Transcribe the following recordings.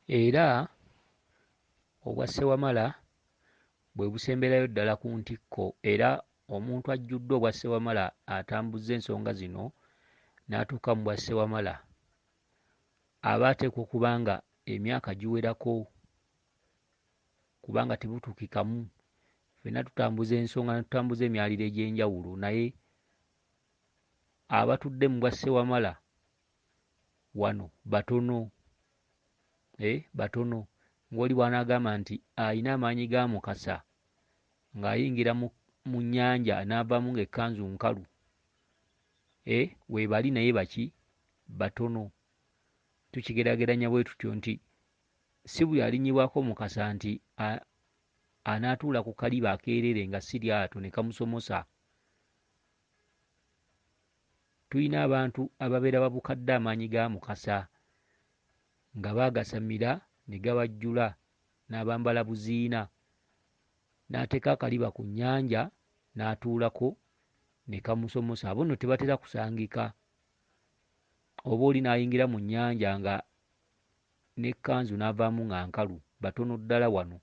era obwa Sewamala bwe busemberayo ddala ku ntikko, era omuntu ajjudde obwa Sewamala atambuzza ensonga zino n'atuuka mu bwa Sewamala aba ateekwa okuba nga emyaka giwerako, kubanga tebutuukikamu. Ffenna tutambuza ensonga ne tutambuza emyaliriro egy'enjawulo, naye abatudde mu bwa Sewamala wano batono, batono. Ng'oli bw'anaagamba nti ayina amaanyi ga Mukasa ng'ayingira mu nnyanja n'avaamu ng'ekkanzu nkalu, weebali naye baki batono. Tukigeraageranya bwe tutyo nti si buli alinnyibwako Mukasa nti anaatuula ku kaliba akeerere nga si lyato ne kamusomosa. Tuyina abantu ababeera babukadde amaanyi ga Mukasa nga baagasamira ne gabajjula n'abambala buziina, n'ateeka akaliba ku nnyanja n'atuulako ne kamusomosa. Abo nno tebatera kusangika. Oba oli n'ayingira mu nnyanja nga n'ekkanzu n'avaamu nga nkalu, batono ddala wano.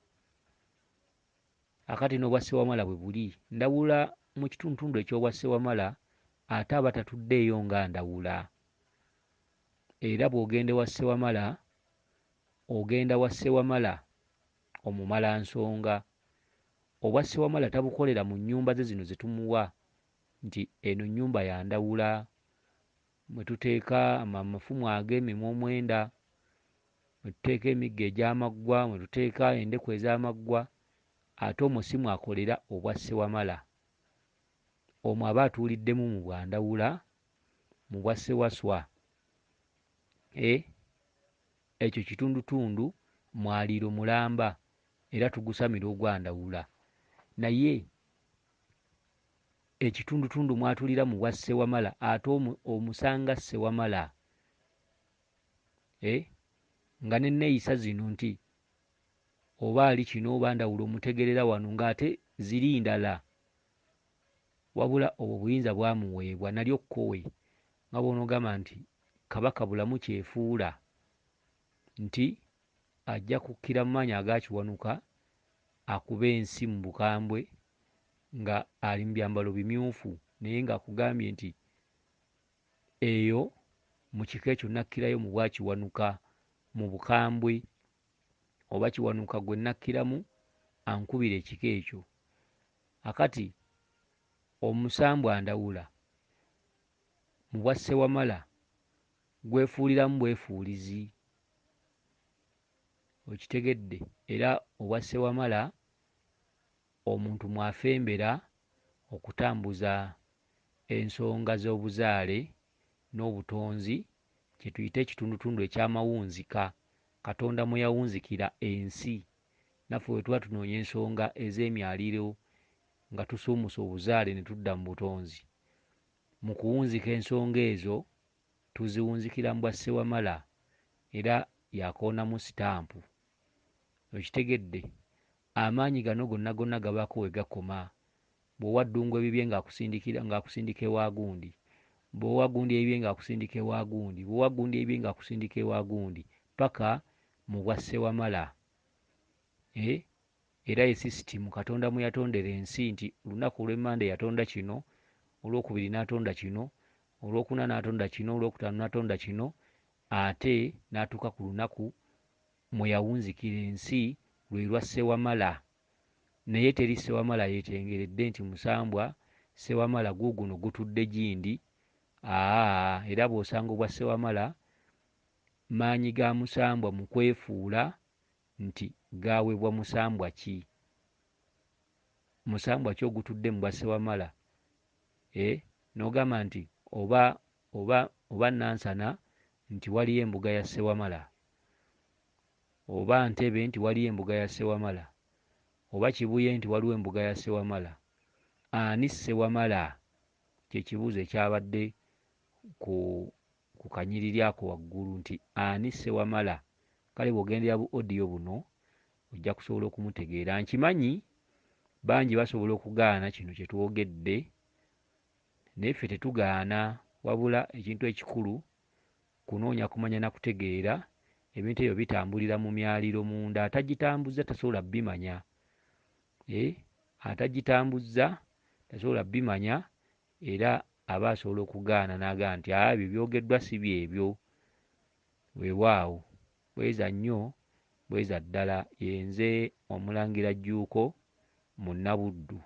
Akati n'obwa Sewamala bwe buli, ndawula mu kitundutundu eky'obwa Sewamala ate abatatuddeeyo nga ndawula. Era bw'ogenda ewa Sewamala, ogenda wa Sewamala omumalansonga. Obwa Sewamala tabukolera mu nnyumba ze zino ze tumuwa nti eno nnyumba ya ndawula, mwe tuteeka amafumu ag'emimwa omwenda, mwe tuteeka emiggo egy'amaggwa, mwe tuteeka endeku ez'amaggwa. Ate omwo si mwakolera obwa Sewamala. Omwo aba atuuliddemu mu bwa ndawula, mu bwa Sewaswa. Ekyo kitundutundu mwaliiro mulamba, era tugusamira ogwa ndawula. Naye ekitundutundu mwatuulira mu bwa Sewamala ate omusanga Sewamala, nga n'enneeyisa zino nti oba ali kino oba ndawula omutegerera wano ng'ate ziri ndala. Wabula obwo buyinza bwamuweebwa nalyo kkowe, nga bw'onoogamba nti Kabaka bulamu kyefuula, nti ajja kukkira mu maanyi aga Kiwanuka akuba ensi mu bukambwe nga ali mu byambalo bimyufu, naye ng'akugambye nti eyo mu kiko ekyo nakkirayo mu bwa Kiwanuka mu bukambwe, oba Kiwanuka gwe nakkiramu ankubira ekiko ekyo. Akati omusambwa ndawula mu bwa Sewamala gwefuuliramu bwefuulizi, okitegedde. Era obwa Sewamala omuntu mwafembera okutambuza ensonga z'obuzaale n'obutonzi, kye tuyita ekitundutundu eky'amawunzika. Katonda mwe yawunzikira ensi, naffe bwe tuba tunoonya ensonga ez'emyaliro nga tusuumusa obuzaale ne tudda mu butonzi. Mu kuwunzika ensonga ezo tuziwunzikira mu bwa Sewamala, era yakoonamu sitampu. Okitegedde. Amaanyi gano gonna gonna gabaako we gakoma. Bw'owa Ddungu ebibye ng'akusindika ewa gundi, bw'owa gundi ebibye ng'akusindika ewa gundi, bw'owa gundi ebibye ng'akusindika ewa gundi, paka mu bwa Sewamala. Era ye sisitimu Katonda mwe yatondera ensi nti olunaku olw'Emmande yatonda kino, olwokubiri n'atonda kino, olwokuna n'atonda kino, olwokutaano n'atonda kino, ate n'atuuka ku lunaku mwe yawunzikira ensi lwe lwa Sewamala. Naye teri Sewamala yeetengeredde nti musambwa Sewamala guuguno gutudde gindi. Era bw'osanga obwa Sewamala maanyi ga musambwa mu kwefuula nti gaweebwa musambwa ki. Musambwa ki ogutudde mu bwa Sewamala? N'ogamba nti oba Nansana nti waliyo embuga ya Sewamala, oba Ntebe nti waliyo embuga ya Sewamala, oba Kibuye nti waliwo embuga ya Sewamala. Ani Sewamala? Kye kibuuzo ekyabadde ku kanyiriri ako waggulu, nti ani Sewamala? Kale bw'ogendera bu odiyo buno ojja kusobola okumutegeera. Nkimanyi bangi basobola okugaana kino kye twogedde, naye ffe tetugaana, wabula ekintu ekikulu kunoonya kumanya na kutegeera ebintu ebyo bitambulira mu myaliro munda, atagitambuzza tasobola bimanya. Atagitambuzza tasobola bimanya, era aba asobola okugaana n'agaa nti ebyo byogeddwa si byebyo. Weewaawo bweza nnyo bweza ddala. Yenze Omulangira Jjuuko, Munnabuddu.